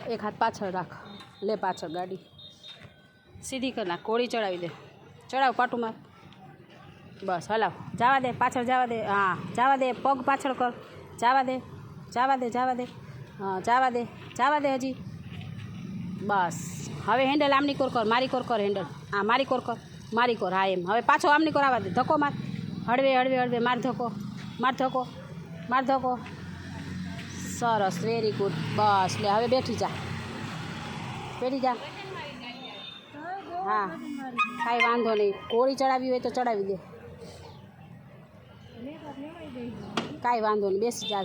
એક હાથ પાછળ રાખ, લે પાછળ ગાડી સીધી કર નાખ, કોળી ચડાવી દે, ચડાવ પાટું માર, બસ હલાવ, જવા દે પાછળ, જવા દે, હા જવા દે, પગ પાછળ કર, જવા દે, જવા દે, જવા દે, હા જવા દે, જવા દે હજી, બસ હવે હેન્ડલ આમની કોર કર, મારી કોર કર હેન્ડલ, હા મારી કોર કર, મારી કોર, હા એમ, હવે પાછો આમની કોર આવવા દે, ધક્કો માર, હળવે હળવે હળવે માર ધક્કો, માર ધક્કો, માર ધક્કો, સરસ, વેરી ગુડ, બસ લે હવે બેઠી જા, બેઠી જા, હા કાંઈ વાંધો નહીં, કોળી ચડાવી હોય તો ચડાવી દે, કાંઈ વાંધો નહીં, બેસી જા,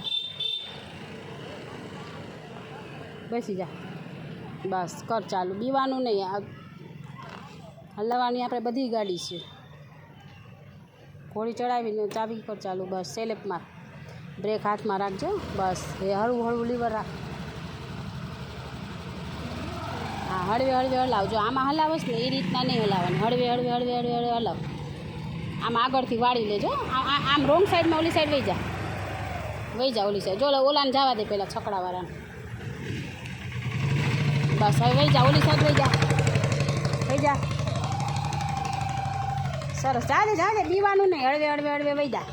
બેસી જા, બસ કર ચાલુ, બીવાનું નહીં, હલાવવાની આપણે બધી ગાડી છે, ઘોડી ચડાવીને ચાવી કર ચાલુ, બસ સેલેપ માર, બ્રેક હાથમાં રાખજો, બસ એ હળવું હળવું લીવર રાખ, હા હળવે હળવે હલાવજો, આમાં હલાવશ ને એ રીતના નહીં હલાવવાની, હળવે હળવે હળવે હળવે હળવે હલાવ, આમાં આગળથી વાળી લેજો, આમ રોંગ સાઈડમાં ઓલી સાઈડ વહી જા ઓલી સાઈડ, જો ઓલાને જવા દે પહેલાં છકડાવાળાને, બસ હવે વહી જા ઓલી સાઈડ વહી જા, સરસ, જા દે બીવાનું નહીં, હળવે હળવે હળવે વહી જા,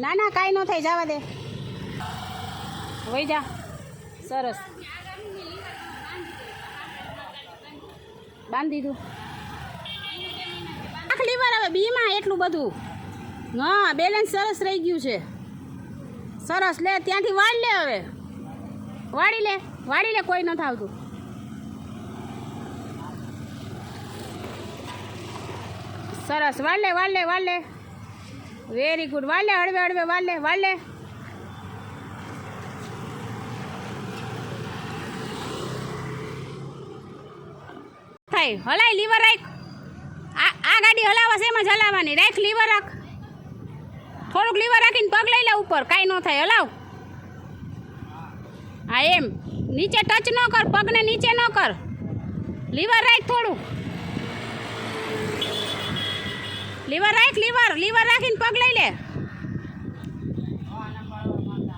ના ના કાંઈ ન થાય, જવા દે, વહી જા, સરસ, બાંધી દીધું, આખ લીવર હવે બીમાં એટલું બધું, હા બેલેન્સ સરસ રહી ગયું છે, સરસ, લે ત્યાંથી વાળી લે, હવે વાળી લે કોઈ નથી આવતું, સરસ, વાળ લે, વેરી ગુડ, વાળ લે હળવે હળવે, વાળ લે, થાય હલાય, લીવર રાખ, આ ગાડી હલાવશે એમ જ હલાવવાની, રાખ લીવર રાખ, થોડુંક લીવર રાખીને પગ લઈ લે ઉપર, કાંઈ ન થાય, હલાવ, હા એમ, નીચે ટચ ન કર, પગને નીચે ન કર, લીવર રાખ થોડુંક, લીવર રાખ, લીવર રાખીને પગ લઈ લે,